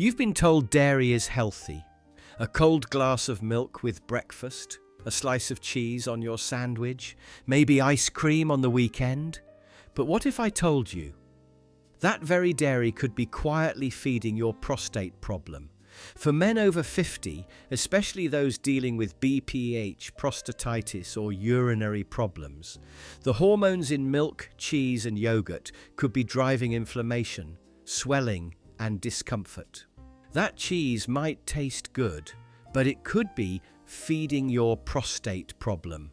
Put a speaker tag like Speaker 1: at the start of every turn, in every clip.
Speaker 1: You've been told dairy is healthy. A cold glass of milk with breakfast, a slice of cheese on your sandwich, maybe ice cream on the weekend. But what if I told you that very dairy could be quietly feeding your prostate problem? For men over 50, especially those dealing with BPH, prostatitis, or urinary problems, the hormones in milk, cheese, and yogurt could be driving inflammation, swelling, and discomfort. That cheese might taste good, but it could be feeding your prostate problem.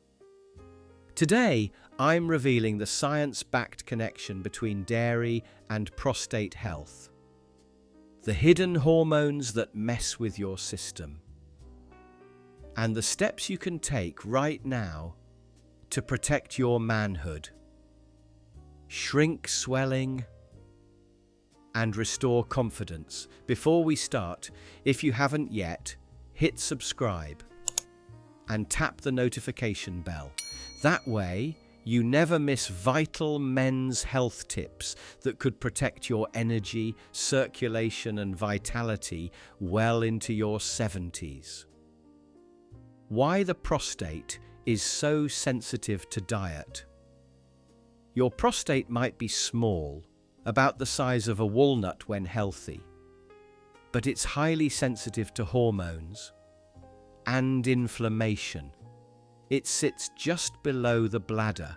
Speaker 1: Today, I'm revealing the science-backed connection between dairy and prostate health. The hidden hormones that mess with your system. And the steps you can take right now to protect your manhood, shrink swelling, and restore confidence. Before we start, if you haven't yet, hit subscribe and tap the notification bell. That way, you never miss vital men's health tips that could protect your energy, circulation, and vitality well into your 70s. Why the prostate is so sensitive to diet. Your prostate might be small, about the size of a walnut when healthy, but it's highly sensitive to hormones and inflammation. It sits just below the bladder,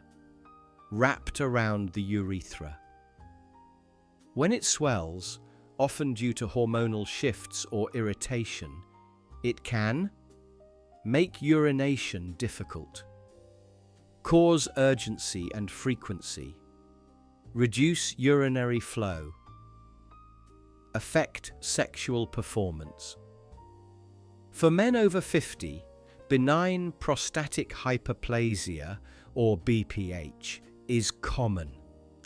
Speaker 1: wrapped around the urethra. When it swells, often due to hormonal shifts or irritation, it can make urination difficult, cause urgency and frequency, reduce urinary flow, affect sexual performance. For men over 50, benign prostatic hyperplasia, or BPH, is common.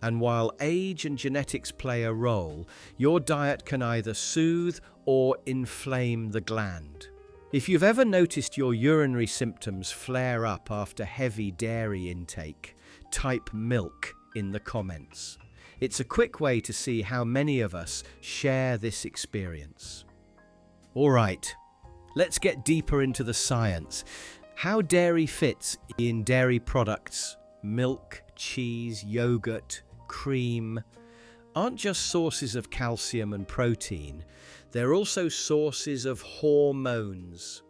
Speaker 1: And while age and genetics play a role, your diet can either soothe or inflame the gland. If you've ever noticed your urinary symptoms flare up after heavy dairy intake, type milk in the comments. It's a quick way to see how many of us share this experience. All right, let's get deeper into the science. How dairy fits in dairy products, milk, cheese, yogurt, cream, aren't just sources of calcium and protein, they're also sources of hormones.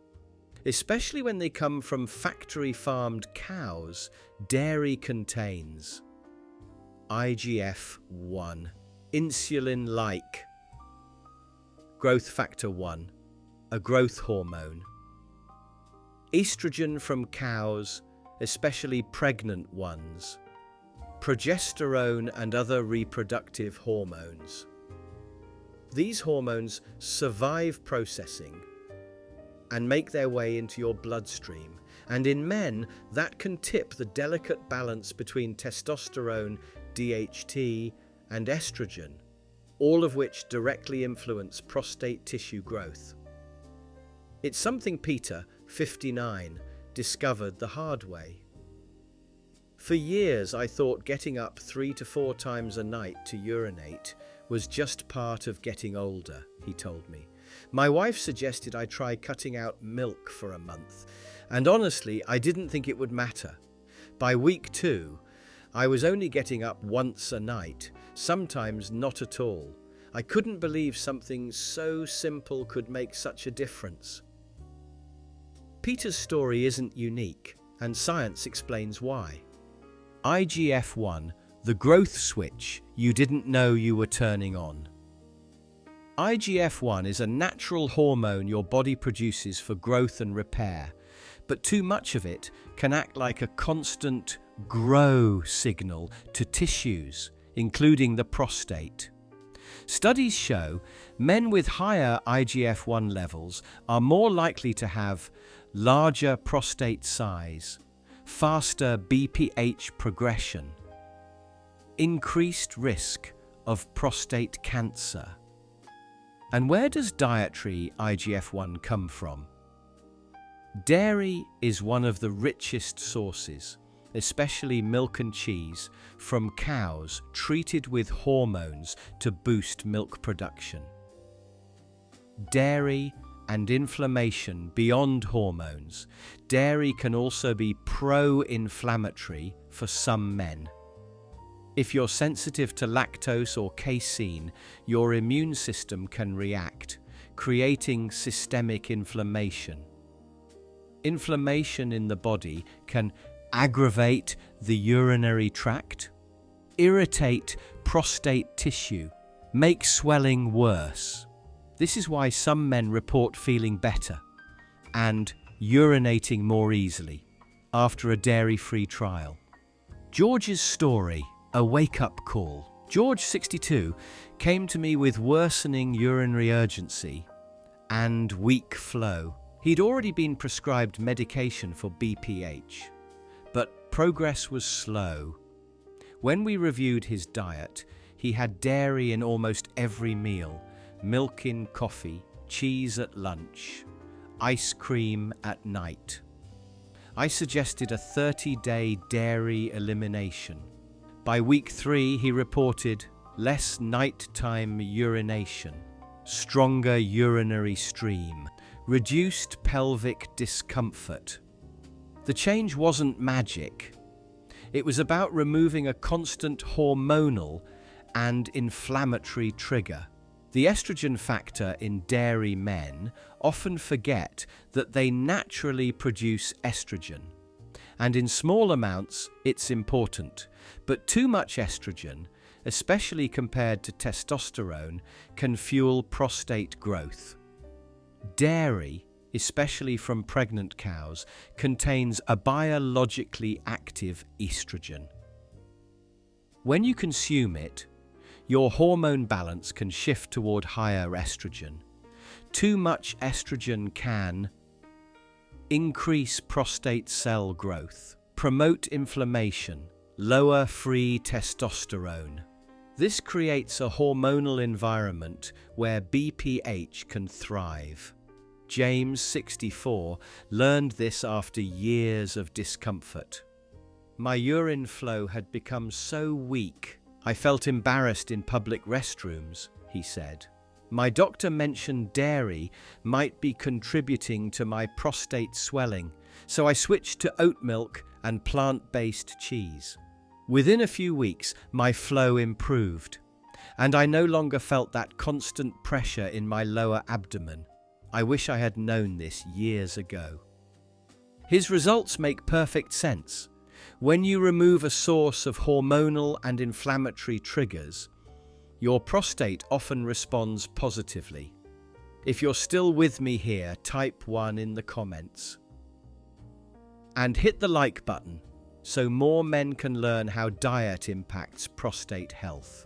Speaker 1: Especially when they come from factory-farmed cows, dairy contains IGF-1, insulin-like, growth factor 1, a growth hormone, estrogen from cows, especially pregnant ones, progesterone and other reproductive hormones. These hormones survive processing and make their way into your bloodstream, and in men, that can tip the delicate balance between testosterone, DHT, and estrogen, all of which directly influence prostate tissue growth. It's something Peter, 59, discovered the hard way. For years, I thought getting up 3 to 4 times a night to urinate was just part of getting older, he told me. My wife suggested I try cutting out milk for a month, and honestly, I didn't think it would matter. By week 2, I was only getting up once a night, sometimes not at all. I couldn't believe something so simple could make such a difference. Peter's story isn't unique, and science explains why. IGF-1, the growth switch you didn't know you were turning on. IGF-1 is a natural hormone your body produces for growth and repair, but too much of it can act like a constant grow signal to tissues, including the prostate. Studies show men with higher IGF-1 levels are more likely to have larger prostate size, faster BPH progression, increased risk of prostate cancer. And where does dietary IGF-1 come from? Dairy is one of the richest sources, especially milk and cheese, from cows treated with hormones to boost milk production. dairy, and inflammation beyond hormones. Dairy can also be pro-inflammatory for some men. If you're sensitive to lactose or casein, your immune system can react, creating systemic inflammation. Inflammation in the body can aggravate the urinary tract, irritate prostate tissue, make swelling worse. This is why some men report feeling better and urinating more easily after a dairy-free trial. George's story, a wake-up call. George, 62, came to me with worsening urinary urgency and weak flow. He'd already been prescribed medication for BPH, but progress was slow. When we reviewed his diet, he had dairy in almost every meal, milk in coffee, cheese at lunch, ice cream at night. I suggested a 30-day dairy elimination. By week 3, he reported less nighttime urination, stronger urinary stream, reduced pelvic discomfort. The change wasn't magic. It was about removing a constant hormonal and inflammatory trigger. The estrogen factor in dairy men often forget that they naturally produce estrogen. And in small amounts, it's important. But too much estrogen, especially compared to testosterone, can fuel prostate growth. Dairy, especially from pregnant cows, contains a biologically active estrogen. When you consume it, your hormone balance can shift toward higher estrogen. Too much estrogen can increase prostate cell growth, promote inflammation, lower free testosterone. This creates a hormonal environment where BPH can thrive. James, 64, learned this after years of discomfort. My urine flow had become so weak, I felt embarrassed in public restrooms, he said. My doctor mentioned dairy might be contributing to my prostate swelling, so I switched to oat milk and plant-based cheese. Within a few weeks, my flow improved, and I no longer felt that constant pressure in my lower abdomen. I wish I had known this years ago. His results make perfect sense. When you remove a source of hormonal and inflammatory triggers, your prostate often responds positively. If you're still with me here, type 1 in the comments. And hit the like button so more men can learn how diet impacts prostate health.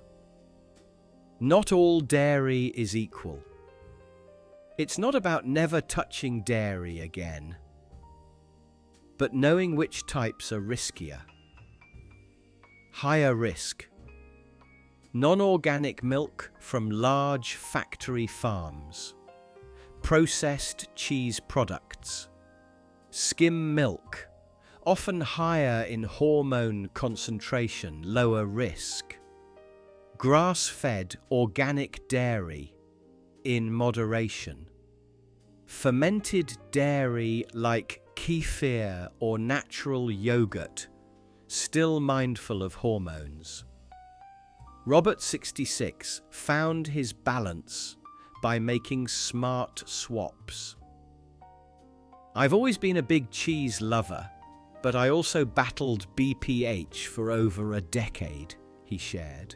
Speaker 1: Not all dairy is equal. It's not about never touching dairy again, but knowing which types are riskier. Higher risk. Non-organic milk from large factory farms. Processed cheese products. Skim milk, often higher in hormone concentration, lower risk. Grass-fed organic dairy, in moderation. Fermented dairy like kefir or natural yogurt, still mindful of hormones. Robert, 66, found his balance by making smart swaps. I've always been a big cheese lover, but I also battled BPH for over a decade, he shared.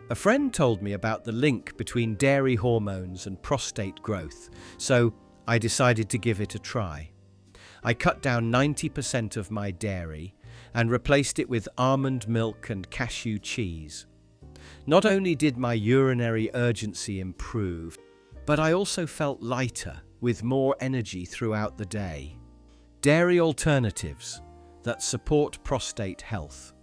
Speaker 1: A friend told me about the link between dairy hormones and prostate growth, so I decided to give it a try. I cut down 90% of my dairy and replaced it with almond milk and cashew cheese. Not only did my urinary urgency improve, but I also felt lighter, with more energy throughout the day. Dairy alternatives that support prostate health.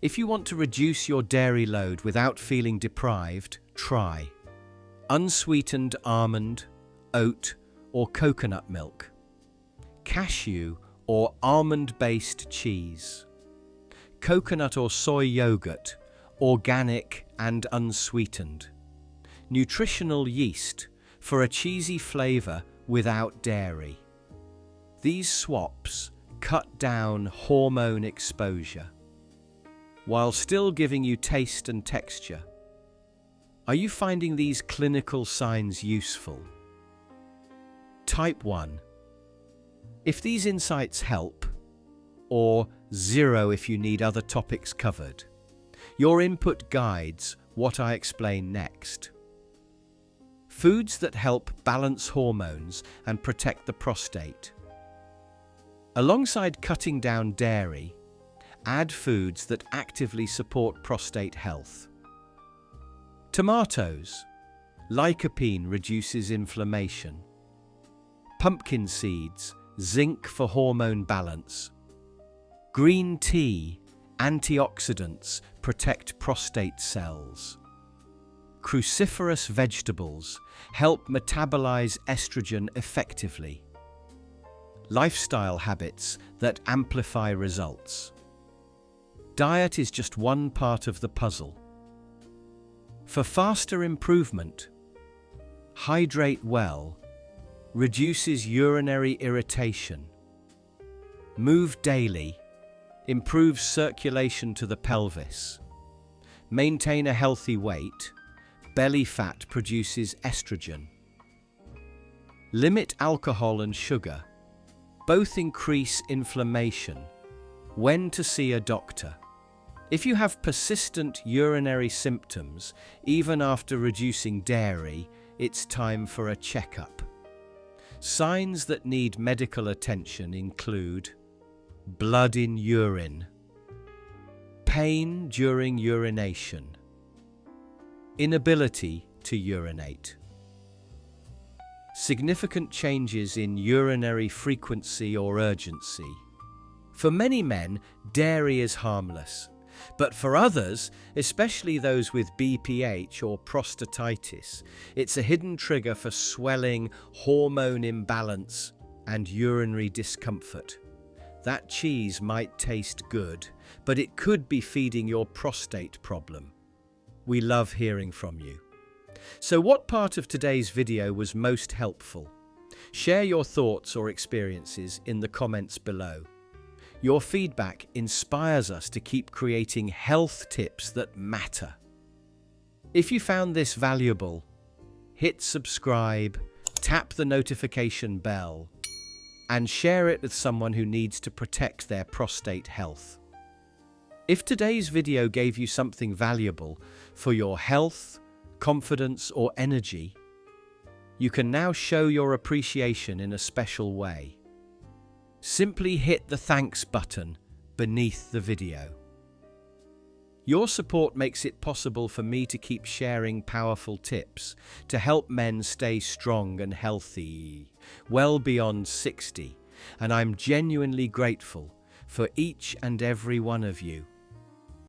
Speaker 1: If you want to reduce your dairy load without feeling deprived, try unsweetened almond, oat, or coconut milk, cashew or almond-based cheese, coconut or soy yogurt, organic and unsweetened, nutritional yeast for a cheesy flavor without dairy. These swaps cut down hormone exposure while still giving you taste and texture. Are you finding these clinical signs useful? Type 1. If these insights help, or 0 if you need other topics covered. Your input guides what I explain next. Foods that help balance hormones and protect the prostate. Alongside cutting down dairy, add foods that actively support prostate health. Tomatoes. Lycopene reduces inflammation. Pumpkin seeds. Zinc for hormone balance. Green tea. Antioxidants protect prostate cells. Cruciferous vegetables help metabolize estrogen effectively. Lifestyle habits that amplify results. Diet is just one part of the puzzle. For faster improvement, hydrate well, reduces urinary irritation. Move daily, improves circulation to the pelvis. Maintain a healthy weight, belly fat produces estrogen. Limit alcohol and sugar, both increase inflammation. When to see a doctor. If you have persistent urinary symptoms, even after reducing dairy, it's time for a checkup. Signs that need medical attention include blood in urine, pain during urination, inability to urinate, significant changes in urinary frequency or urgency. For many men, dairy is harmless, but for others, especially those with BPH or prostatitis, it's a hidden trigger for swelling, hormone imbalance, and urinary discomfort. That cheese might taste good, but it could be feeding your prostate problem. We love hearing from you. So what part of today's video was most helpful? Share your thoughts or experiences in the comments below. Your feedback inspires us to keep creating health tips that matter. If you found this valuable, hit subscribe, tap the notification bell, and share it with someone who needs to protect their prostate health. If today's video gave you something valuable for your health, confidence, or energy, you can now show your appreciation in a special way. Simply hit the thanks button beneath the video. Your support makes it possible for me to keep sharing powerful tips to help men stay strong and healthy well beyond 60, and I'm genuinely grateful for each and every one of you.